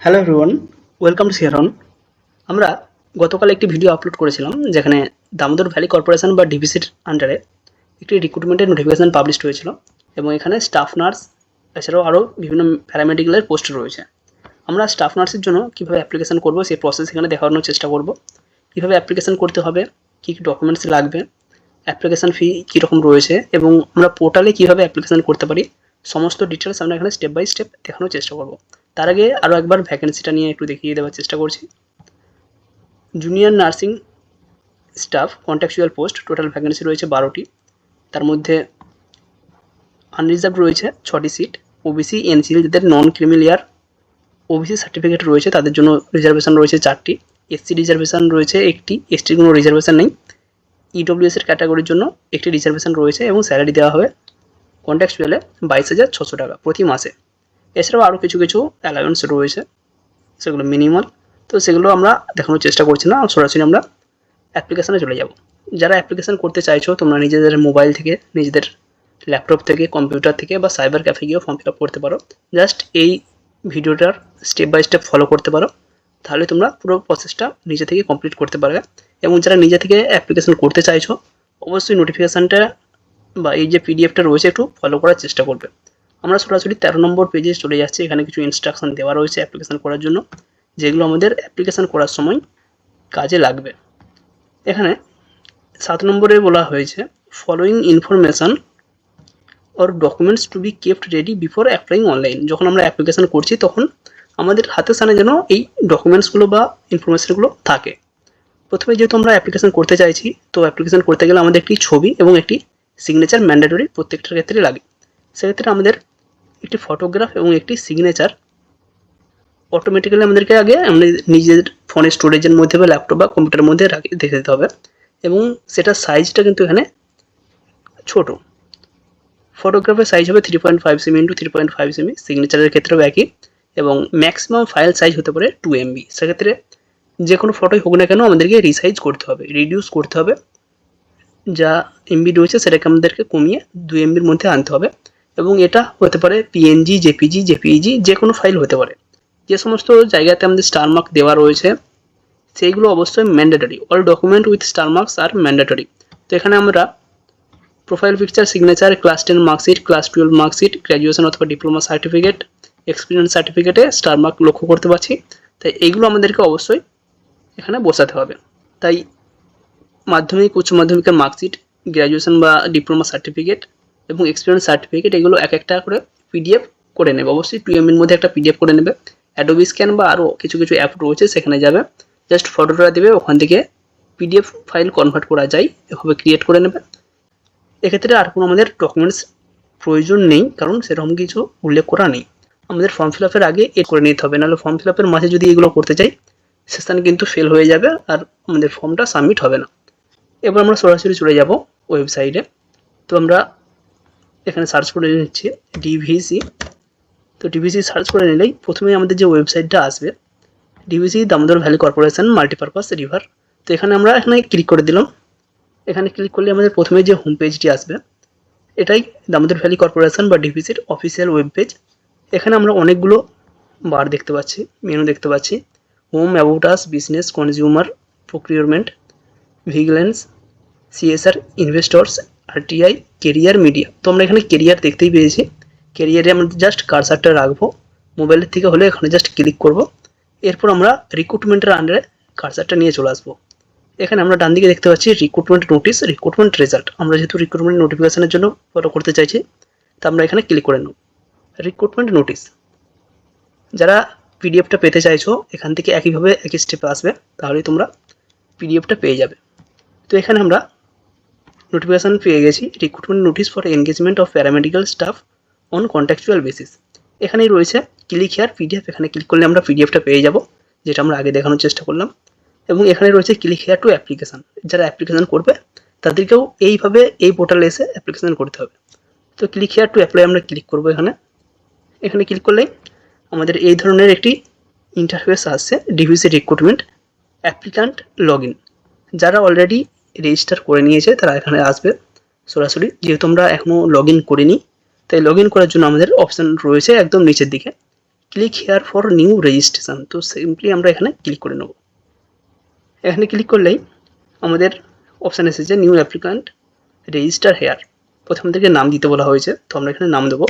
Hello everyone, welcome to সিয়ারন। আমরা গতকাল একটি ভিডিও আপলোড করেছিলাম যেখানে দামোদর ভ্যালি কর্পোরেশন বা ডিভিসির আন্ডারে একটি রিক্রুটমেন্টের নোটিফিকেশন পাবলিশ হয়েছিল এবং এখানে স্টাফ নার্স এছাড়াও আরও বিভিন্ন প্যারামেডিক্যালের পোস্ট রয়েছে। আমরা স্টাফ নার্সের জন্য কীভাবে অ্যাপ্লিকেশন করব সেই প্রসেস এখানে দেখানোর চেষ্টা করব। কীভাবে অ্যাপ্লিকেশন করতে হবে, কী কী ডকুমেন্টস লাগবে, অ্যাপ্লিকেশন ফি কীরকম রয়েছে এবং আমরা পোর্টালে কীভাবে অ্যাপ্লিকেশন করতে পারি, সমস্ত ডিটেলস আমরা এখানে স্টেপ বাই স্টেপ দেখানোর চেষ্টা করব। তার আগে আরও একবার ভ্যাকেন্সিটা নিয়ে একটু দেখিয়ে দেওয়ার চেষ্টা করছি। Junior nursing staff contractual post, total vacancy রয়েছে 12টি। তার মধ্যে আনরিজার্ভ রয়েছে 6টি সিট। ওবিসি এনসিএল যাদের নন ক্রিমিলিয়ার ওবিসি সার্টিফিকেট রয়েছে তাদের জন্য রিজার্ভেশন রয়েছে 4টি। এসসি রিজার্ভেশন রয়েছে 1টি, এসটির কোনো রিজার্ভেশন নেই। ইডব্লিউএস এর ক্যাটাগরির জন্য একটি রিজার্ভেশন রয়েছে এবং স্যালারি দেওয়া হবে কন্ট্রাকচুয়ালে 22,600 টাকা প্রতি মাসে। এছাড়াও আরও কিছু কিছু অ্যালাউন্স রয়েছে, সেগুলো মিনিমাল, তো সেগুলো আমরা দেখানোর চেষ্টা করছি না, সরাসরি আমরা অ্যাপ্লিকেশানে চলে যাব। যারা অ্যাপ্লিকেশান করতে চাইছো তোমরা নিজেদের মোবাইল থেকে, নিজেদের ল্যাপটপ থেকে, কম্পিউটার থেকে বা সাইবার ক্যাফে গিয়েও ফর্ম ফিল আপ করতে পারো। জাস্ট এই ভিডিওটার স্টেপ বাই স্টেপ ফলো করতে পারো, তাহলে তোমরা পুরো প্রসেসটা নিজে থেকে কমপ্লিট করতে পারবে। এবং যারা নিজে থেকে অ্যাপ্লিকেশান করতে চাইছো অবশ্যই নোটিফিকেশানটা বা এই যে পিডিএফটা রয়েছে একটু ফলো করার চেষ্টা করবে। আমরা সরাসরি 13 নম্বর পেজে চলে যাচ্ছি। এখানে কিছু ইনস্ট্রাকশন দেওয়া রয়েছে অ্যাপ্লিকেশান করার জন্য, যেগুলো আমাদের অ্যাপ্লিকেশান করার সময় কাজে লাগবে। এখানে 7 নম্বরে বলা হয়েছে following information or documents two be kept ready before applying online. যখন আমরা অ্যাপ্লিকেশান করছি তখন আমাদের হাতের সামনে যেন এই ডকুমেন্টসগুলো বা ইনফরমেশানগুলো থাকে। প্রথমে যেহেতু আমরা অ্যাপ্লিকেশান করতে চাইছি, তো অ্যাপ্লিকেশান করতে গেলে আমাদের একটি ছবি এবং একটি সিগনেচার ম্যান্ডেটরি প্রত্যেকটার ক্ষেত্রে লাগে। সেক্ষেত্রে আমাদের একটি ফটোগ্রাফ এবং একটি সিগনেচার অটোমেটিক্যালি আমাদেরকে আগে আমাদের নিজের ফোনের স্টোরেজের মধ্যে বা ল্যাপটপ বা কম্পিউটারের মধ্যে দেখে দিতে হবে। এবং সেটার সাইজটা কিন্তু এখানে ছোট। ফটোগ্রাফের সাইজ হবে 3.5 সেমি ইন্টু 3.5 সেমি, সিগনেচারের ক্ষেত্রেও একই, এবং ম্যাক্সিমাম ফাইল সাইজ হতে পারে 2 MB। সেক্ষেত্রে যে কোনো ফটোই হোক না কেন আমাদেরকে রিসাইজ করতে হবে, রিডিউস করতে হবে। যা এমবি রয়েছে সেটাকে আমাদেরকে কমিয়ে 2 MBর মধ্যে আনতে হবে। এবং এটা হতে পারে পিএনজি, জেপিজি, জেপিইজি, যে কোনো ফাইল হতে পারে। যে সমস্ত জায়গাতে আমাদের স্টার মার্ক দেওয়া রয়েছে সেইগুলো অবশ্যই mandatory. All document with star marks are mandatory. তো এখানে আমরা profile picture, signature, class 10 marksheet, class 12 marksheet, graduation অথবা ডিপ্লোমা সার্টিফিকেট, এক্সপিরিয়েন্স সার্টিফিকেটে স্টার মার্ক লক্ষ্য করতে পারছি। তাই এইগুলো আমাদেরকে অবশ্যই এখানে বসাতে হবে। তাই মাধ্যমিক, উচ্চ মাধ্যমিকের মার্কশিট, গ্র্যাজুয়েশন বা ডিপ্লোমা সার্টিফিকেট এবং এক্সপিরিয়েন্স সার্টিফিকেট এগুলো এক একটা করে পিডিএফ করে নেবে। অবশ্যই 2 MBর মধ্যে একটা পিডিএফ করে নেবে। অ্যাডোবি স্ক্যান বা আরও কিছু কিছু অ্যাপ রয়েছে সেখানে যাবে, জাস্ট ফটোটা দেবে, ওখান থেকে পিডিএফ ফাইল কনভার্ট করা যায়, এভাবে ক্রিয়েট করে নেবে। এক্ষেত্রে আর কোনো আমাদের ডকুমেন্টস প্রয়োজন নেই, কারণ সেরকম কিছু উল্লেখ করা নেই। আমাদের ফর্ম ফিল আপের আগে এড করে নিতে হবে, নাহলে ফর্ম ফিল আপের মাঝে যদি এগুলো করতে চাই সেশন কিন্তু ফেল হয়ে যাবে আর আমাদের ফর্মটা সাবমিট হবে না। এবার আমরা সরাসরি চলে যাব ওয়েবসাইটে। তো আমরা এখানে সার্চ করে নিচ্ছি ডিভিসি। তো ডিভিসি সার্চ করে নিলেই প্রথমে আমাদের যে ওয়েবসাইটটা আসবে DVC Damodar valley corporation multipurpose river. তো এখানে আমরা ক্লিক করে দিলাম। এখানে ক্লিক করলে আমাদের প্রথমে যে হোম পেজটি আসবে এটাই দামোদর ভ্যালি কর্পোরেশন বা ডিভিসির অফিসিয়াল ওয়েব পেজ। এখানে আমরা অনেকগুলো বার দেখতে পাচ্ছি, মেনু দেখতে পাচ্ছি। Home, about us, business, consumer, procurement, vigilance, CSR, investors, RTI, career, media. তো আমরা এখানে কেরিয়ার দেখতেই পেয়েছি। কেরিয়ারে আমরা জাস্ট কার্সারটা রাখবো, মোবাইলের থেকে হলে এখানে জাস্ট ক্লিক করব। এরপর আমরা রিক্রুটমেন্টের আন্ডারে কার্সারটা নিয়ে চলে আসবো। এখানে আমরা ডান দিকে দেখতে পাচ্ছি রিক্রুটমেন্ট নোটিস, রিক্রুটমেন্ট রেজাল্ট। আমরা যেহেতু রিক্রুটমেন্ট নোটিফিকেশনের জন্য ফলো করতে চাইছি তা আমরা এখানে ক্লিক করে নেব। রিক্রুটমেন্ট নোটিস, যারা পিডিএফটা পেতে চাইছো এখান থেকে একইভাবে একই স্টেপে আসবে, তাহলেই তোমরা পিডিএফটা পেয়ে যাবে। তো এখানে আমরা নোটিফিকেশান পেয়ে গেছি, recruitment notice for engagement of paramedical staff on contractual basis. এখানেই রয়েছে ক্লিক হিয়ার পিডিএফ। এখানে ক্লিক করলে আমরা পিডিএফটা পেয়ে যাব, যেটা আমরা আগে দেখানোর চেষ্টা করলাম। এবং এখানে রয়েছে ক্লিক হিয়ার টু অ্যাপ্লিকেশান। যারা অ্যাপ্লিকেশান করবে তাদেরকেও এইভাবে এই পোর্টালে এসে অ্যাপ্লিকেশান করতে হবে। তো ক্লিক হিয়ার টু অ্যাপ্লাই আমরা ক্লিক করবো। এখানে ক্লিক করলেই আমাদের এই ধরনের একটি ইন্টারফেস আসছে, DVC recruitment applicant log in. যারা অলরেডি রেজিস্টার করে নিয়েছে তারা এখানে আসবে সরাসরি। যেহেতু আমরা এখনও লগ ইন করিনি তাই লগ ইন করার জন্য আমাদের অপশান রয়েছে একদম নিচের দিকে click here for new registration. তো সিম্পলি আমরা এখানে ক্লিক করে নেব। এখানে ক্লিক করলেই আমাদের অপশান এসেছে নিউ অ্যাপ্লিক্যান্ট রেজিস্টার হেয়ার। প্রথম থেকে নাম দিতে বলা হয়েছে, তো আমরা এখানে নাম দেবো।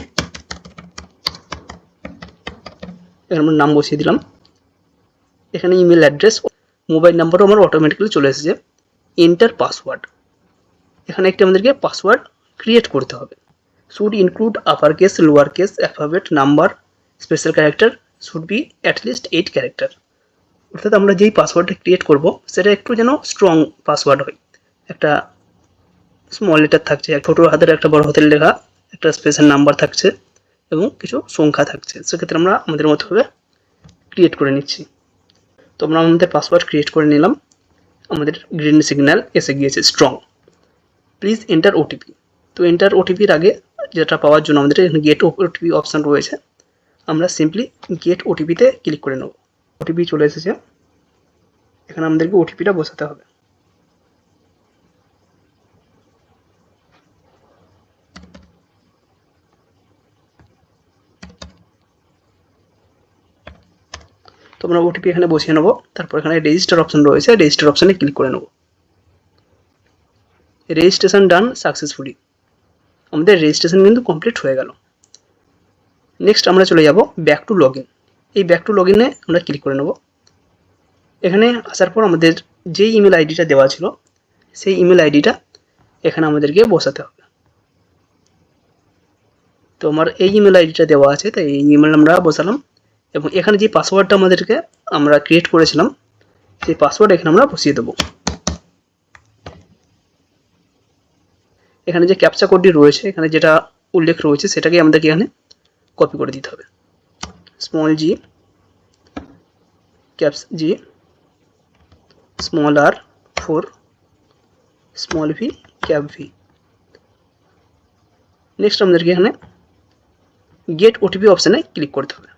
এখানে আমরা নাম বসিয়ে দিলাম। এখানে ইমেল অ্যাড্রেস, মোবাইল নাম্বারও আমার অটোমেটিক্যালি চলে এসেছে। এন্টার পাসওয়ার্ড, এখানে একটি আমাদেরকে পাসওয়ার্ড ক্রিয়েট করতে হবে। Should include upper case, lower case, alphabet, number, special character, should be at least 8 character. অর্থাৎ আমরা যেই পাসওয়ার্ডটা ক্রিয়েট করব সেটা একটু যেন স্ট্রং পাসওয়ার্ড হয়। একটা স্মল লেটার থাকছে, ছোটো হাতের একটা বড় হাতের লেখা, একটা স্পেশাল নাম্বার থাকছে এবং কিছু সংখ্যা থাকছে। সেক্ষেত্রে আমরা আমাদের মতোভাবে ক্রিয়েট করে নিচ্ছি। তো আমরা আমাদের পাসওয়ার্ড ক্রিয়েট করে নিলাম। আমাদের গ্রিন সিগন্যাল এসে গিয়েছে স্ট্রং। Please enter OTP. তো এন্টার ওটিপির আগে যেটা পাওয়ার জন্য আমাদের এখানে গেট ওটিপি অপশান রয়েছে। আমরা সিম্পলি গেট ওটিপিতে ক্লিক করে নেব। ওটিপি চলে এসেছে, এখানে আমাদেরকে ওটিপিটা বসাতে হবে। তো আমরা ওটিপি এখানে বসিয়ে নেব। তারপর এখানে রেজিস্টার অপশান রয়েছে, রেজিস্টার অপশানে ক্লিক করে নেব। রেজিস্ট্রেশন ডান সাকসেসফুলি, আমাদের রেজিস্ট্রেশন কিন্তু কমপ্লিট হয়ে গেল। নেক্সট আমরা চলে যাব ব্যাক টু লগ ইন। এই ব্যাক টু লগ ইনে আমরা ক্লিক করে নেব। এখানে আসার পর আমাদের যেই ইমেল আইডিটা দেওয়া ছিল সেই ইমেল আইডিটা এখানে আমাদেরকে বসাতে হবে। তো আমার এই ইমেল আইডিটা দেওয়া আছে, তাই এই ইমেল আমরা বসালাম এবং এখানে যে পাসওয়ার্ডটা আমাদেরকে আমরা ক্রিয়েট করেছিলাম সেই পাসওয়ার্ড এখানে আমরা বসিয়ে দেবো। এখানে যে ক্যাপচা কোডটি রয়েছে, এখানে যেটা উল্লেখ রয়েছে সেটাকে আমাদেরকে এখানে কপি করে দিতে হবে। স্মল জি, ক্যাপস জি, স্মল আর 4, small V, cap V. Next আমাদেরকে এখানে গেট ওটিপি অপশানে ক্লিক করতে হবে।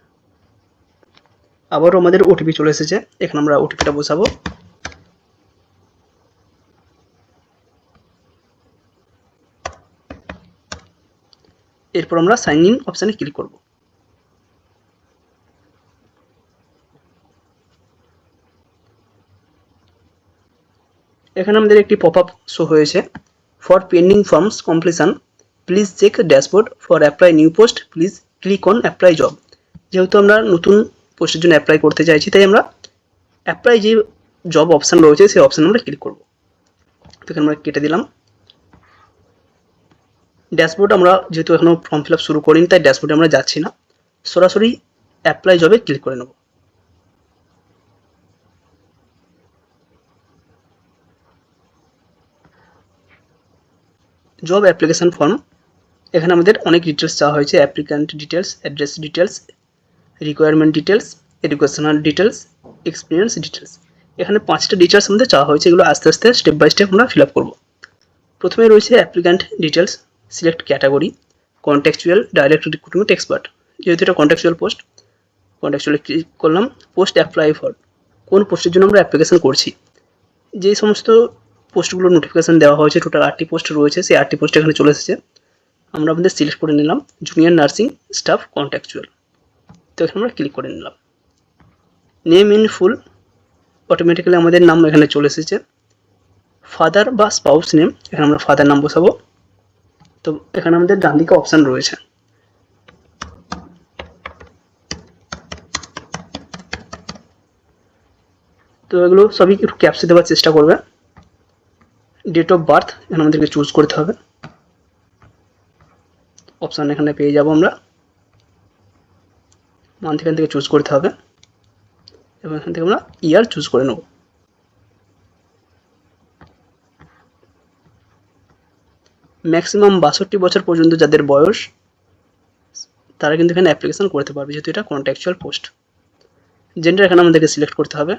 আবারও আমাদের ওটিপি চলে এসেছে, এখানে আমরা ওটিপিটা বসাবো। এরপর আমরা সাইন ইন অপশানে ক্লিক করব। এখানে আমাদের একটি পপ আপ শো হয়েছে, for pending forms completion please check dashboard, for apply new post please click on apply job. যেহেতু আমরা নতুন পোস্টের জন্য অ্যাপ্লাই করতে চাইছি, তাই আমরা অ্যাপ্লাই যে জব অপশান রয়েছে সেই অপশানে আমরা ক্লিক করব। তো এখানে আমরা কেটে দিলাম। ড্যাশবোর্ড আমরা যেহেতু এখনও ফর্ম ফিল আপ শুরু করিনি, তাই ড্যাশবোর্ডে আমরা যাচ্ছি না, সরাসরি অ্যাপ্লাই জবে ক্লিক করে নেব। জব অ্যাপ্লিকেশন ফর্ম, এখানে আমাদের অনেক ডিটেলস চাওয়া হয়েছে। Applicant details, address details, requirement details, educational details, experience details. এখানে 5টা ডিটেলস আমাদের চাওয়া হয়েছে, এগুলো আস্তে আস্তে স্টেপ বাই স্টেপ আমরা ফিল আপ করবো। প্রথমে রয়েছে applicant details, select category, contextual, direct recruitment expert. যেহেতু এটা কন্টেক্সচুয়াল পোস্ট, কন্টেক্সচুয়ালে ক্লিক করলাম। পোস্ট অ্যাপ্লাই ফর, কোন পোস্টের জন্য আমরা অ্যাপ্লিকেশন করছি। যে সমস্ত পোস্টগুলো নোটিফিকেশান দেওয়া হয়েছে, টোটাল 8টি পোস্ট রয়েছে, সেই 8টি পোস্ট এখানে চলে এসেছে। আমরা আমাদের সিলেক্ট করে নিলাম জুনিয়র নার্সিং স্টাফ কন্ট্যাকচুয়াল। তো এখানে আমরা ক্লিক করে নিলাম। নেম ইন ফুল, অটোমেটিক্যালি আমাদের নাম এখানে চলে এসেছে। ফাদার বা স্পাউস নেম, এখানে আমরা ফাদার নাম বসাবো। তো এখানে আমাদের ডান দিকে অপশান রয়েছে, তো এগুলো সবই একটু ক্যাপচা দেওয়ার চেষ্টা করবে। ডেট অফ বার্থ এখানে আমাদেরকে চুজ করতে হবে, অপশান এখানে পেয়ে যাব আমরা। মান্থ এখান থেকে চুজ করতে হবে এবং এখান থেকে আমরা ইয়ার চুজ করে নেব। ম্যাক্সিমাম 62 বছর পর্যন্ত যাদের বয়স, তারা কিন্তু এখানে অ্যাপ্লিকেশন করতে পারবে, যেহেতু এটা কন্ট্যাকচুয়াল পোস্ট। জেন্ডার এখানে আমাদেরকে সিলেক্ট করতে হবে।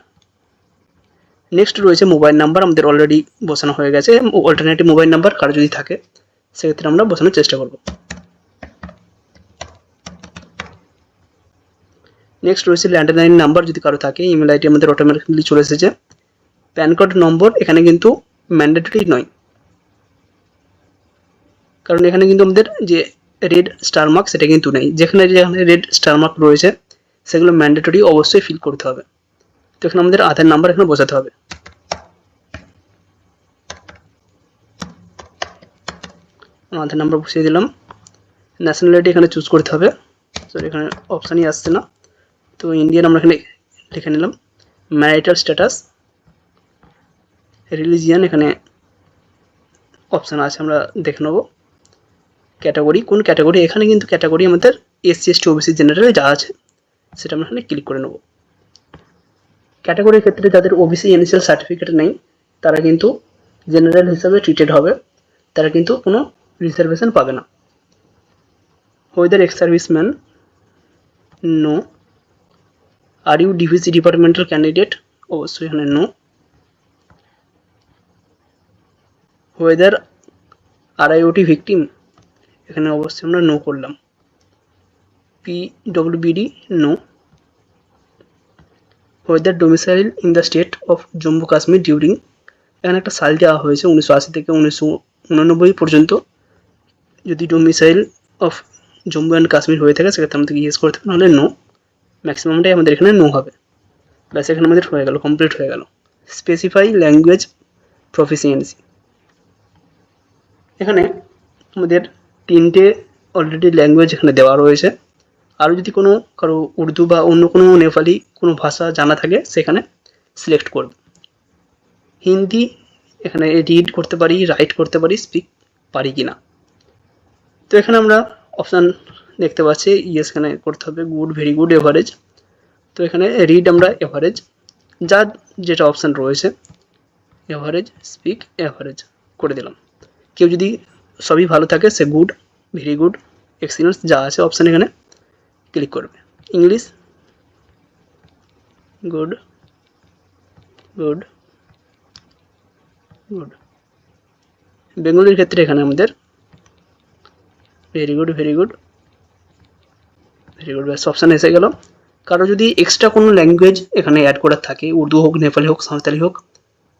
নেক্সট রয়েছে মোবাইল নাম্বার, আমাদের অলরেডি বসানো হয়ে গেছে। অল্টারনেটিভ মোবাইল নাম্বার কারো যদি থাকে সেক্ষেত্রে আমরা বসানোর চেষ্টা করব। নেক্সট রয়েছে ল্যান্ডলাইন নাম্বার, যদি কারো থাকে। ইমেল আইডি আমাদের অটোমেটিক্যালি চলে এসেছে। প্যান কার্ড নম্বর এখানে কিন্তু ম্যান্ডেটরি নয়, কারণ এখানে কিন্তু আমাদের যে রেড স্টার মার্ক সেটা কিন্তু নেই। যেখানে যেখানে রেড স্টার মার্ক রয়েছে সেগুলো ম্যান্ডেটরি অবশ্যই ফিল করতে হবে। তো এখানে আমাদের আধার নাম্বার এখানে বসাতে হবে। আধার নাম্বার বসিয়ে দিলাম। ন্যাশনালিটি এখানে চুজ করতে হবে, সরি এখানে অপশানই আসছে না, তো ইন্ডিয়ান আমরা এখানে লিখে নিলাম। ম্যারিটাল স্ট্যাটাস, রিলিজিয়ান এখানে অপশান আছে, আমরা দেখে নেব। ক্যাটাগরি, কোন ক্যাটাগরি, এখানে কিন্তু ক্যাটাগরি আমাদের এসসি এসটি ওবিসি জেনারেল যা আছে সেটা আমরা এখানে ক্লিক করে নেব। ক্যাটাগরির ক্ষেত্রে যাদের ওবিসি ইনিশিয়াল সার্টিফিকেট নেই তারা কিন্তু জেনারেল হিসাবে ট্রিটেড হবে, তারা কিন্তু কোনো রিজার্ভেশন পাবে না। Whether ex serviceman, no. Are you DVC departmental candidate, অবশ্যই এখানে নো। ওয়েদার আরআইওটি ভিকটিম, এখানে অবশ্যই আমরা নো করলাম। পিডব্লিউবিডি, no. Whether domicile in the state of Jammu Kashmir during, এখানে একটা সাল দেওয়া হয়েছে 1980 থেকে 1989 পর্যন্ত। যদি domicile of Jammu and Kashmir হয়ে থাকে সেক্ষেত্রে আমাদেরকে ইয়েস করতে হবে, নাহলে নো। ম্যাক্সিমামটাই আমাদের এখানে নো হবে। ব্যাস এখানে আমাদের হয়ে গেল, কমপ্লিট হয়ে গেল। স্পেসিফাই ল্যাঙ্গুয়েজ প্রফিসিয়েন্সি, এখানে আমাদের 3টে অলরেডি ল্যাঙ্গুয়েজ এখানে দেওয়া রয়েছে। আরও যদি কোনো কারো উর্দু বা অন্য কোনো নেপালি কোনো ভাষা জানা থাকে সেখানে সিলেক্ট করব। হিন্দি এখানে রিড করতে পারি, রাইট করতে পারি, স্পিক পারি কি না। তো এখানে আমরা অপশান দেখতে পাচ্ছি, ইয়েস এখানে করতে হবে, গুড, ভেরি গুড, এভারেজ। তো এখানে রিড আমরা এভারেজ, যার যেটা অপশান রয়েছে এভারেজ, স্পিক, এভারেজ করে দিলাম। কেউ যদি সবই ভালো থাকে say good, very good, excellence যা আছে অপশান এখানে ক্লিক করবে। English, good, good, good. বেঙ্গলির ক্ষেত্রে এখানে আমাদের very good, very good, very good, ব্যাস অপশান এসে গেল। কারো যদি এক্সট্রা কোনো ল্যাঙ্গুয়েজ এখানে অ্যাড করার থাকে, উর্দু হোক, নেপালি হোক, সাঁওতালি হোক,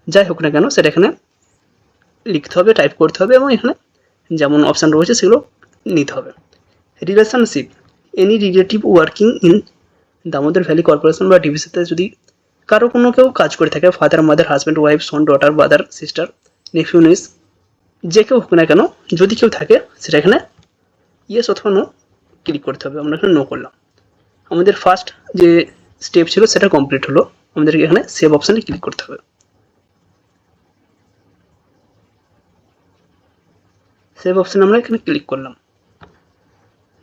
যাই হোক না কেন সেটা এখানে লিখতে হবে, টাইপ করতে হবে এবং এখানে যেমন অপশান রয়েছে সেগুলো নিতে হবে। Relationship, any relative working in Damodar valley corporation বা ডিভিসিতে যদি কারো কোনো কেউ কাজ করে থাকে, ফাদার, মাদার, হাজব্যান্ড, ওয়াইফ, সন, ডটার, ব্রাদার, সিস্টার, নেফিউ, নিস, যে কেউ হোক না কেন যদি কেউ থাকে সেটা এখানে ইয়েস অথবা নো ক্লিক করতে হবে। আমরা এখানে নো করলাম। আমাদের ফার্স্ট যে স্টেপ ছিল সেটা কমপ্লিট হলো, আমাদেরকে এখানে সেভ অপশানে ক্লিক করতে হবে। সেভ অপশানে আমরা এখানে ক্লিক করলাম।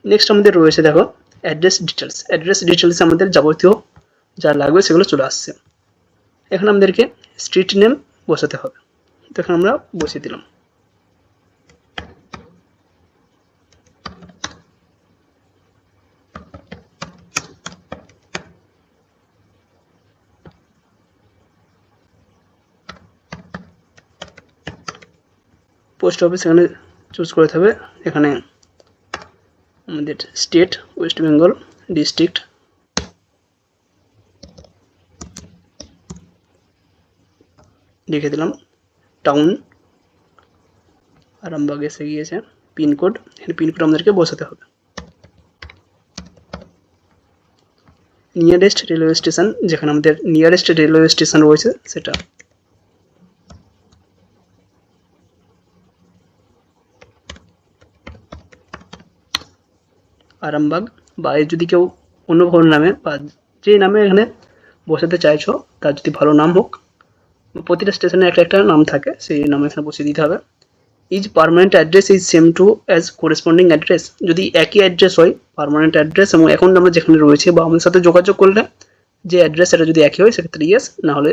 নেক্সট আমাদের রয়েছে দেখো অ্যাড্রেস ডিটেলস। অ্যাড্রেস ডিটেলসে আমাদের যাবতীয় যা লাগবে সেগুলো চলে আসছে। এখানে আমাদেরকে স্ট্রিট নেম বসাতে হবে, তো এখানে আমরা বসিয়ে দিলাম। পোস্ট অফিস এখানে চুজ করতে হবে। এখানে আমাদের স্টেট ওয়েস্ট বেঙ্গল, ডিস্ট্রিক্ট লিখে দিলাম, টাউন আরামবাগ এসে গিয়েছে। পিনকোড, এখানে পিনকোড আমাদেরকে বসাতে হবে। নিয়ারেস্ট রেলওয়ে স্টেশন, যেখানে আমাদের নিয়ারেস্ট রেলওয়ে স্টেশন রয়েছে সেটা। আরামবাগ, বা যদি কেউ অন্য কোনো নামে বা যে নামে এখানে বসাতে চাইছো তার যদি ভালো নাম হোক, প্রতিটা স্টেশনে একটা একটা নাম থাকে, সেই নামে এখানে বসিয়ে দিতে হবে। Is permanent address is same to as corresponding address, যদি একই অ্যাড্রেস হয় পারমানেন্ট অ্যাড্রেস এবং অ্যাকাউন্ট নাম্বার যেখানে রয়েছে বা আমাদের সাথে যোগাযোগ করলে যে অ্যাড্রেস সেটা যদি একই হয় সেক্ষেত্রে ইয়েস, না হলে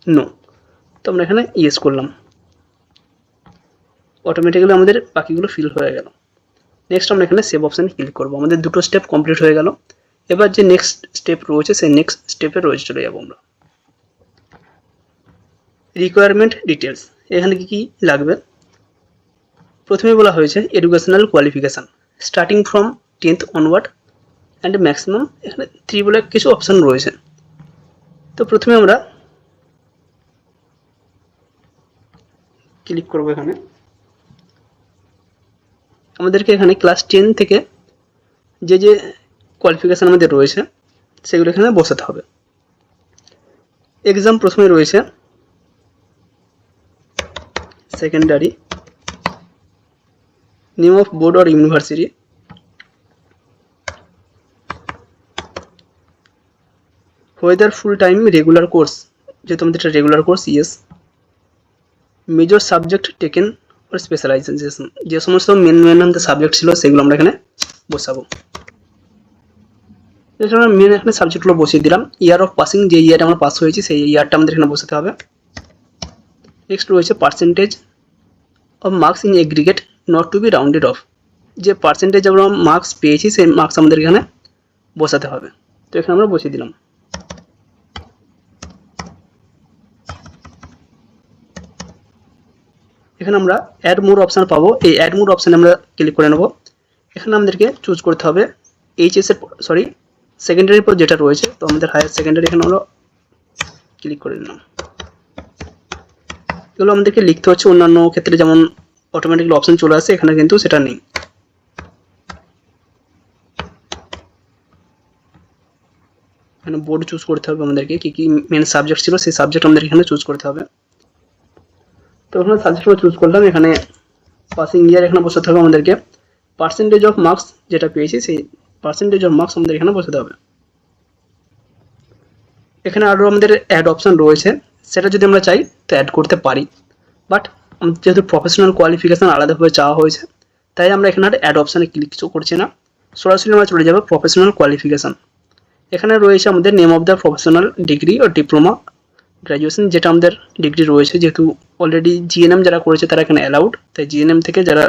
নো। তো আমরা এখানে ইয়েস করলাম, অটোমেটিক্যালি আমাদের বাকিগুলো ফিল হয়ে গেল। নেক্সট আমরা এখানে সেভ অপশানে ক্লিক করবো। আমাদের দুটো স্টেপ কমপ্লিট হয়ে গেল। এবার যে নেক্সট স্টেপ রয়েছে সেই নেক্সট স্টেপে রয়েছে চলে যাবো আমরা। রিকোয়ারমেন্ট ডিটেলস, এখানে কি কি লাগবে প্রথমে বলা হয়েছে educational qualification starting from 10th onward and maximum, এখানে 3 বলে কিছু অপশান রয়েছে। তো প্রথমে আমরা ক্লিক করবো। এখানে আমাদেরকে এখানে ক্লাস 10 থেকে যে যে কোয়ালিফিকেশান আমাদের রয়েছে সেগুলো এখানে বসাতে হবে। এক্সাম প্রথমে রয়েছে secondary, name of board or university, whether full time regular course, যেহেতু আমাদের এটা regular course, yes. Major subject taken or specialization, যে সমস্ত মেন আমাদের সাবজেক্ট ছিল সেগুলো আমরা এখানে বসাবো। এছাড়া মেন এখানে সাবজেক্টগুলো বসিয়ে দিলাম। ইয়ার অফ পাসিং, যে ইয়ারে আমরা পাস হয়েছি সেই ইয়ারটা আমাদের এখানে বসাতে হবে। নেক্সট রয়েছে percentage of marks in aggregate not to be rounded off, যে পার্সেন্টেজ আমরা মার্কস পেয়েছি সেই মার্কস আমাদের এখানে বসাতে হবে। তো এখানে আমরা বসিয়ে দিলাম। এখানে আমরা অ্যাড মোর অপশান পাবো, এই অ্যাড মোর অপশানে আমরা ক্লিক করে নেব। এখানে আমাদেরকে চুজ করতে হবে এইচএস এর সেকেন্ডারির পর যেটা রয়েছে, তো আমাদের হায়ার সেকেন্ডারি এখানে আমরা ক্লিক করে নিলাম। এগুলো আমাদেরকে লিখতে হচ্ছে, অন্যান্য ক্ষেত্রে যেমন অটোমেটিক্যালি অপশন চলে আসে, এখানে কিন্তু সেটা নেই। এখানে বোর্ড চুজ করতে হবে আমাদেরকে, কি কি মেন সাবজেক্ট ছিল সেই সাবজেক্ট আমাদের এখানে চুজ করতে হবে। তো এখানে সাবজেক্টগুলো চুজ করলাম। এখানে পাসিং ইয়ার এখানে বসাতে হবে আমাদেরকে। পার্সেন্টেজ অফ মার্কস যেটা পেয়েছি সেই পার্সেন্টেজ অফ মার্কস আমাদের এখানে বসাতে হবে। এখানে আরও আমাদের অ্যাড অপশান রয়েছে, সেটা যদি আমরা চাই তো অ্যাড করতে পারি, বাট যেহেতু প্রফেশনাল কোয়ালিফিকেশান আলাদাভাবে চাওয়া হয়েছে তাই আমরা এখানে আর অ্যাড অপশানে ক্লিক করছি না, সরাসরি আমরা চলে যাবো প্রফেশনাল কোয়ালিফিকেশান। এখানে রয়েছে আমাদের name of the professional degree ও ডিপ্লোমা গ্র্যাজুয়েশন, যেটা আমাদের ডিগ্রি রয়েছে। যেহেতু অলরেডি জিএনএম যারা করেছে তারা এখানে অ্যালাউড, তাই জিএনএম থেকে যারা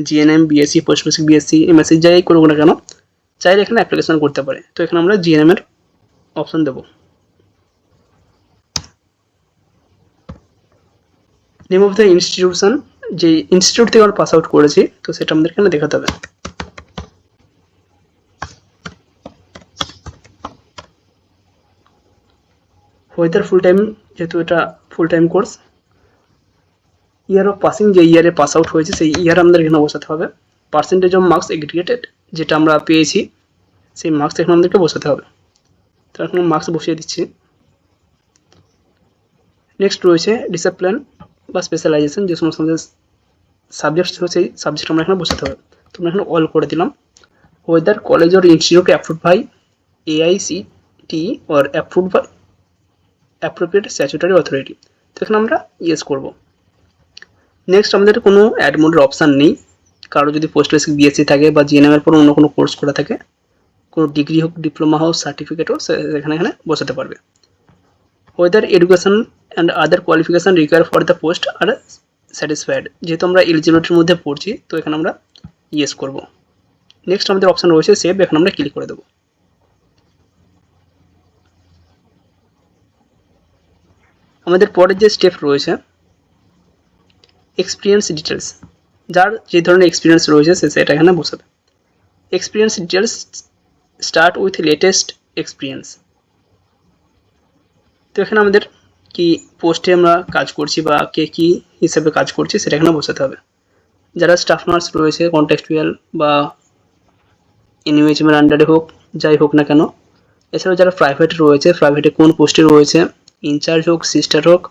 GNM BSc post basic BSc MSc যাই করুক না কেন চাইলে এখানে অ্যাপ্লিকেশন করতে পারে। তো এখানে আমরা জিএনএম এর অপশন দেবো। নেম অফ দ্য ইনস্টিটিউশন, যে ইনস্টিটিউট থেকে আমরা পাস আউট করেছি তো সেটা আমাদের এখানে দেখাতে হবে। ওয়েদার ফুল টাইম, যেহেতু এটা full time course. Year of passing, যে ইয়ারে পাস আউট হয়েছে সেই ইয়ার আমাদের এখানে বসাতে হবে। পার্সেন্টেজ অফ মার্কস এগ্রিগেটেড, যেটা আমরা পেয়েছি সেই মার্কস এখানে আমাদেরকে বসাতে হবে। তো এখন মার্কস বসিয়ে দিচ্ছি। নেক্সট রয়েছে ডিসিপ্লিন বা স্পেশালাইজেশন, যে সমস্ত আমাদের সাবজেক্ট ছিল সেই সাবজেক্ট আমরা এখানে বসাতে হবে। তো আমরা এখানে অল করে দিলাম। Whether college or institute approved by AICTE or approved by appropriate statutory authority, তো এখানে আমরা ইয়েস করব। নেক্সট আমাদের কোনো অ্যাড মোডের অপশান নেই। কারো যদি পোস্ট বেসিক বিএসসি থাকে বা জিএনএম এর পর অন্য কোনো কোর্স করা থাকে, কোনো ডিগ্রি হোক ডিপ্লোমা হোক সার্টিফিকেট হোক, এখানে বসাতে পারবে। Weather education and other qualification require for the post R satisfied, যেহেতু আমরা এলিজিবিলিটির মধ্যে পড়ছি তো এখানে আমরা ইয়েস করব। নেক্সট আমাদের অপশান রয়েছে সেভ, এখানে আমরা ক্লিক করে দেবো। আমাদের পরের যে স্টেপ রয়েছে এক্সপিরিয়েন্স ডিটেলস, যার যে ধরনের এক্সপিরিয়েন্স রয়েছে সেটা এখানে বসাবে। Experience details start with latest experience, তো এখানে আমাদের কি পোস্টে আমরা কাজ করছি বা কে কী হিসেবে কাজ করছি সেটা এখানে বসাতে হবে। যারা স্টাফ নার্স রয়েছে কন্ট্রাকচুয়াল বা এনইউএইচএমের আন্ডারে হোক যাই হোক না কেন, এছাড়াও যারা প্রাইভেটে রয়েছে প্রাইভেটে কোন পোস্টে রয়েছে, ইনচার্জ হোক সিস্টার হোক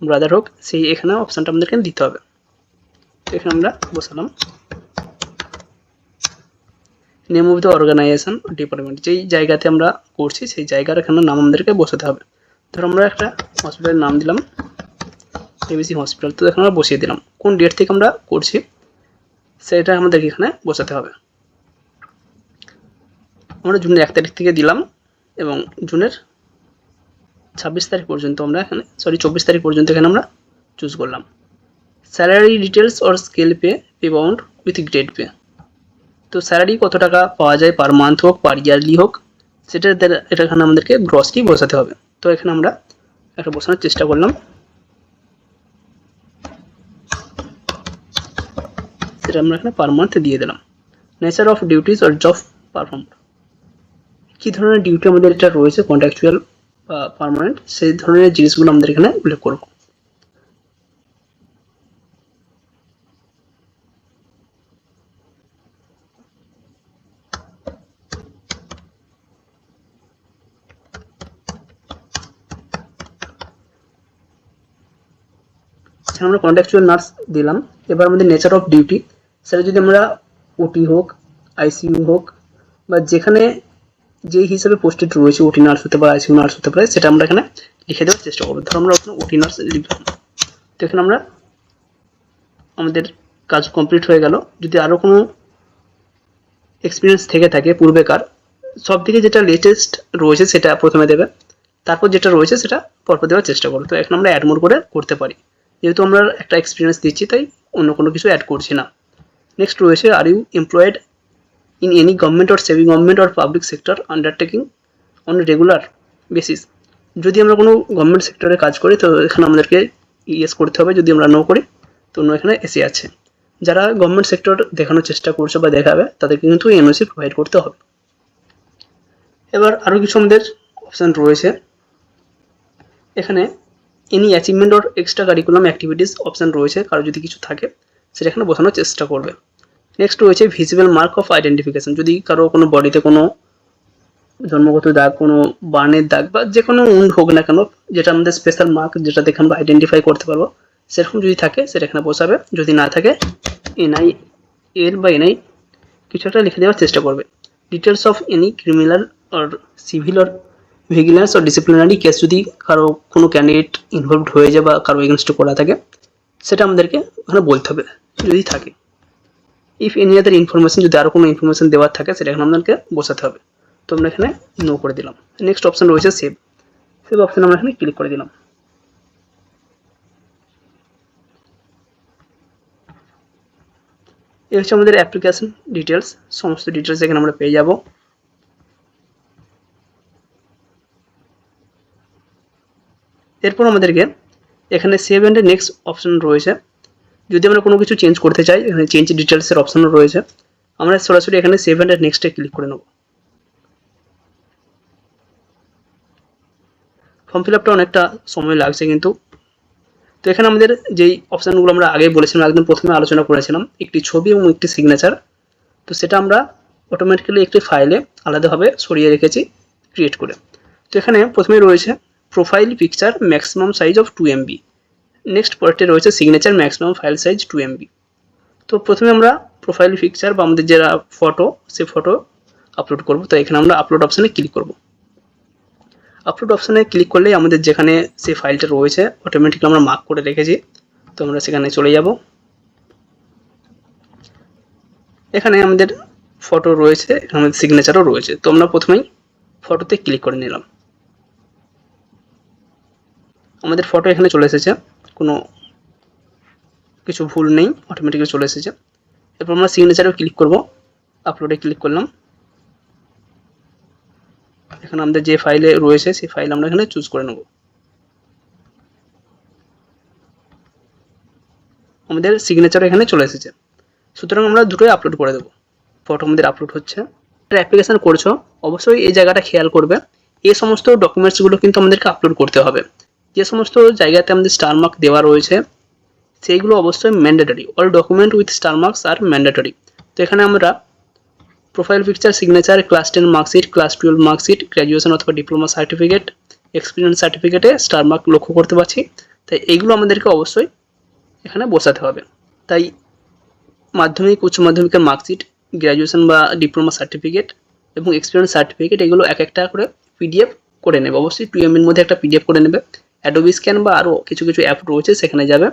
ব্রাদার হোক, সেই এখানে অপশানটা আমাদেরকে দিতে হবে। তো এখানে আমরা বসালাম। Name of the organization department, যেই জায়গাতে আমরা করছি সেই জায়গার এখানে নাম আমাদেরকে বসাতে হবে। ধর আমরা একটা হসপিটালের নাম দিলাম এবিসি হসপিটাল, তো এখানে আমরা বসিয়ে দিলাম। কোন ডেট থেকে আমরা করছি সেটা আমাদেরকে এখানে বসাতে হবে। আমরা জুনের 1 তারিখ থেকে দিলাম এবং জুনের 26 তারিখ পর্যন্ত আমরা এখানে 24 তারিখ পর্যন্ত এখানে আমরা চুজ করলাম। Salary details or scale pay bound with grade pay, তো স্যালারি কত টাকা পাওয়া যায় পার মান্থ হোক পার ইয়ারলি হোক সেটা এটা এখানে আমাদেরকে গ্রসলি বসাতে হবে। তো এখানে আমরা একটা বসানোর চেষ্টা করলাম, সেটা আমরা এখানে পার মান্থ দিয়ে দিলাম। Nature of duties or job perform, কী ধরনের ডিউটি আমাদের এটা রয়েছে কন্ট্রাকচুয়াল বা পার্মানেন্ট সেই ধরনের জিনিসগুলো আমাদের এখানে উল্লেখ করব। এখানে আমরা কন্ট্রাকচুয়াল নার্স দিলাম। এবার আমাদের নেচার অফ ডিউটি, সেটা যদি আমরা ওটি হোক, আইসিইউ হোক, বা যেখানে যেই হিসাবে পোস্টেড রয়েছে, ওটি নার্স হতে পারে, আইসিইউ নার্স হতে পারে, সেটা আমরা এখানে লিখে দেওয়ার চেষ্টা করবো। ধরো আমরা ওখানে ওটি নার্স লিখলাম, তো এখানে আমরা আমাদের কাজ কমপ্লিট হয়ে গেল। যদি আরও কোনো এক্সপিরিয়েন্স থেকে থাকে পূর্বেকার, সব থেকে যেটা লেটেস্ট রয়েছে সেটা প্রথমে দেবে, তারপর যেটা রয়েছে সেটা পরপর দেওয়ার চেষ্টা করো। তো এখন আমরা অ্যাড মোড করে করতে পারি, যেহেতু আমরা একটা এক্সপিরিয়েন্স দিচ্ছি তাই অন্য কোনো কিছু অ্যাড করছি না। নেক্সট রয়েছে, are you employed in any government or semi government or public sector undertaking on regular basis. যদি আমরা কোনো গভর্নমেন্ট সেক্টরে কাজ করি তো এখানে আমাদেরকে ইয়েস করতে হবে, যদি আমরা নো করি তো নো এখানে এসে আছে। যারা গভর্নমেন্ট সেক্টর দেখানোর চেষ্টা করছে বা দেখাবে তাদেরকে কিন্তু এনওসি প্রোভাইড করতে হবে। এবার আরও কিছু আমাদের অপশান রয়েছে। এখানে any achievement or extra curriculum activities option রয়েছে, কারো যদি কিছু থাকে সেটা এখানে বোঝানোর চেষ্টা করবে। নেক্সট রয়েছে ভিজিবল মার্ক অফ আইডেন্টিফিকেশন, যদি কারো কোনো বডিতে কোনো জন্মগত দাগ, কোনো বার্নের দাগ বা যে কোনো উন্ড হোক না কেন, যেটা আমাদের স্পেশাল মার্ক, যেটা দেখে আমরা আইডেন্টিফাই করতে পারবো, সেরকম যদি থাকে সেটা এখানে বসাবে। যদি না থাকে এনআই এর বা এনআই কিছু একটা লিখে দেওয়ার চেষ্টা করবে। Details of any criminal or civil or vigilance or disciplinary case, যদি কারো কোনো ক্যান্ডিডেট ইনভলভড হয়ে যায় বা কারো এগেনস্টে করা থাকে সেটা আমাদেরকে ওখানে বলতে হবে যদি থাকে। ইফ এনি আদার ইনফরমেশন, যদি আরও কোনো ইনফরমেশন দেওয়ার থাকে সেটা এখানে আমাদেরকে বসাতে হবে। তো আমরা এখানে নো করে দিলাম। নেক্সট অপশান রয়েছে সেভ, সেভ অপশান আমরা এখানে ক্লিক করে দিলাম। এই হচ্ছে আমাদের অ্যাপ্লিকেশন ডিটেলস, সমস্ত ডিটেলস এখানে আমরা পেয়ে যাব। এরপর আমাদেরকে এখানে সেভ অ্যান্ড নেক্সট অপশান রয়েছে। যদি আমরা কোনো কিছু চেঞ্জ করতে চাই, এখানে চেঞ্জ ডিটেলসের অপশানও রয়েছে। আমরা সরাসরি এখানে সেভ অ্যান্ড নেক্সটে ক্লিক করে নেব। ফর্ম ফিল আপটা অনেকটা সময় লাগছে কিন্তু। তো এখানে আমাদের যেই অপশানগুলো আমরা আগে বলেছিলাম, একদম প্রথমে আলোচনা করেছিলাম, একটি ছবি এবং একটি সিগনেচার, তো সেটা আমরা অটোমেটিক্যালি একটি ফাইলে আলাদাভাবে সরিয়ে রেখেছি ক্রিয়েট করে। তো এখানে প্রথমে রয়েছে profile picture maximum size of 2 MB, next পরেরটি রয়েছে signature maximum file size 2 MB। তো প্রথমে আমরা প্রোফাইল পিকচার বা আমাদের যেটা ফটো, সে ফটো আপলোড করব। তো এখানে আমরা আপলোড অপশানে ক্লিক করব। আপলোড অপশানে ক্লিক করলেই আমাদের যেখানে সেই ফাইলটা রয়েছে অটোমেটিক্যালি আমরা মার্ক করে রেখেছি, তো আমরা সেখানে চলে যাব। এখানে আমাদের ফটো রয়েছে, এখানে আমাদের সিগনেচারও রয়েছে। তো আমরা প্রথমেই ফটোতে ক্লিক করে নিলাম। আমাদের ফটো এখানে চলে এসেছে, কোনো কিছু ভুল নেই, অটোমেটিক্যালি চলে এসেছে। এরপর আমরা সিগনেচারেও ক্লিক করব, আপলোডে ক্লিক করলাম। এখানে আমাদের যে ফাইলে রয়েছে সেই ফাইল আমরা এখানে চুজ করে নেব। আমাদের সিগনেচার এখানে চলে এসেছে, সুতরাং আমরা দুটোই আপলোড করে দেবো। ফটো আমাদের আপলোড হচ্ছে। অ্যাপ্লিকেশান করছো অবশ্যই এই জায়গাটা খেয়াল করবে, এই সমস্ত ডকুমেন্টসগুলো কিন্তু আমাদেরকে আপলোড করতে হবে। যে সমস্ত জায়গাতে আমাদের স্টার মার্ক দেওয়া রয়েছে সেইগুলো অবশ্যই mandatory. All document with star marks are mandatory. তো এখানে আমরা profile picture, signature, class 10 marksheet, class 12 marksheet, graduation অথবা ডিপ্লোমা সার্টিফিকেট, এক্সপিরিয়েন্স সার্টিফিকেটে স্টার মার্ক লক্ষ্য করতে পারছি। তাই এইগুলো আমাদেরকে অবশ্যই এখানে বসাতে হবে। তাই মাধ্যমিক, উচ্চ মাধ্যমিকের মার্কশিট, গ্র্যাজুয়েশন বা ডিপ্লোমা সার্টিফিকেট এবং এক্সপিরিয়েন্স সার্টিফিকেট, এগুলো এক একটা করে পিডিএফ করে নেবে। অবশ্যই 2 MB মধ্যে একটা পিডিএফ করে নেবে। অ্যাডোবি স্ক্যান বা আরও কিছু কিছু অ্যাপ রয়েছে সেখানে যাবে,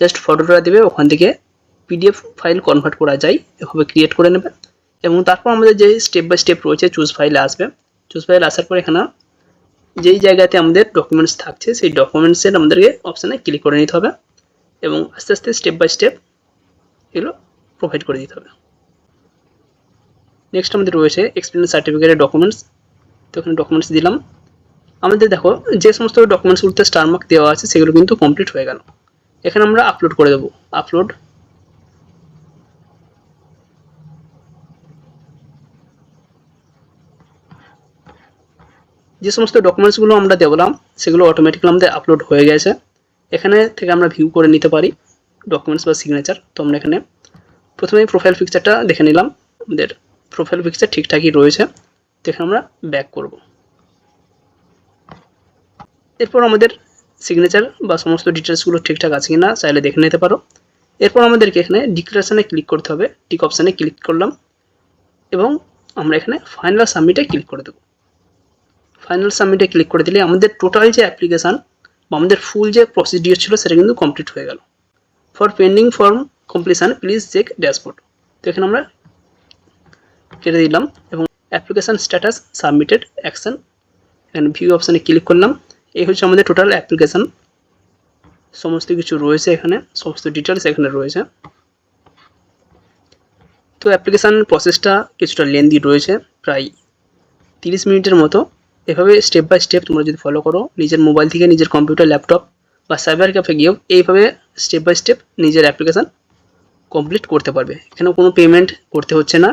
জাস্ট ফটোটা দেবে, ওখান থেকে পিডিএফ ফাইল কনভার্ট করা যায় এভাবে ক্রিয়েট করে নেবে। এবং তারপর আমাদের যে স্টেপ বাই স্টেপ রয়েছে চুজ ফাইলে আসবে। চুজ ফাইল আসার পর এখানে যেই জায়গাতে আমাদের ডকুমেন্টস থাকছে সেই ডকুমেন্টসের আমাদেরকে অপশানে ক্লিক করে নিতে হবে এবং আস্তে আস্তে স্টেপ বাই স্টেপ এগুলো প্রোভাইড করে দিতে হবে। নেক্সট আমাদের রয়েছে এক্সপিরিয়েন্স সার্টিফিকেটের ডকুমেন্টস। তো এখানে ডকুমেন্টস দিলাম। আমাদের দেখো যে সমস্ত ডকুমেন্টসগুলোতে স্টার মার্ক দেওয়া আছে সেগুলো কিন্তু কমপ্লিট হয়ে গেল। এখানে আমরা আপলোড করে দেবো। আপলোড, যে সমস্ত ডকুমেন্টসগুলো আমরা দেবলাম সেগুলো অটোমেটিক্যালি আমাদের আপলোড হয়ে গেছে। এখানে থেকে আমরা ভিউ করে নিতে পারি ডকুমেন্টস বা সিগনেচার। তো আমরা এখানে প্রথমেই প্রোফাইল পিকচারটা দেখে নিলাম, আমাদের প্রোফাইল পিকচার ঠিকঠাকই রয়েছে। তো এখানে আমরা ব্যাক করব। এরপর আমাদের সিগনেচার বা সমস্ত ডিটেলসগুলো ঠিকঠাক আছে কি না চাইলে দেখে নিতে পারো। এরপর আমাদেরকে এখানে ডিক্লারেশনে ক্লিক করতে হবে। টিক অপশানে ক্লিক করলাম এবং আমরা এখানে ফাইনাল সাবমিটে ক্লিক করে দেবো। ফাইনাল সাবমিটে ক্লিক করে দিলে আমাদের টোটাল যে অ্যাপ্লিকেশান বা আমাদের ফুল যে প্রসিডিওর ছিল সেটা কিন্তু কমপ্লিট হয়ে গেল। For pending form completion please check dashboard. তো এখানে আমরা কেটে দিলাম এবং অ্যাপ্লিকেশান স্ট্যাটাস সাবমিটেড অ্যাকশন, এখানে ভিউ অপশানে ক্লিক করলাম। এই হচ্ছে আমাদের টোটাল অ্যাপ্লিকেশান, সমস্ত কিছু রয়েছে এখানে, সমস্ত ডিটেলস এখানে রয়েছে। তো অ্যাপ্লিকেশান প্রসেসটা কিছুটা লেন্দি রয়েছে, প্রায় 30 মিনিটের মতো। এভাবে স্টেপ বাই স্টেপ তোমরা যদি ফলো করো, নিজের মোবাইল থেকে নিজের কম্পিউটার, ল্যাপটপ বা সাইবার ক্যাফে গিয়েও এইভাবে স্টেপ বাই স্টেপ নিজের অ্যাপ্লিকেশান কমপ্লিট করতে পারবে। এখানে কোনো পেমেন্ট করতে হচ্ছে না,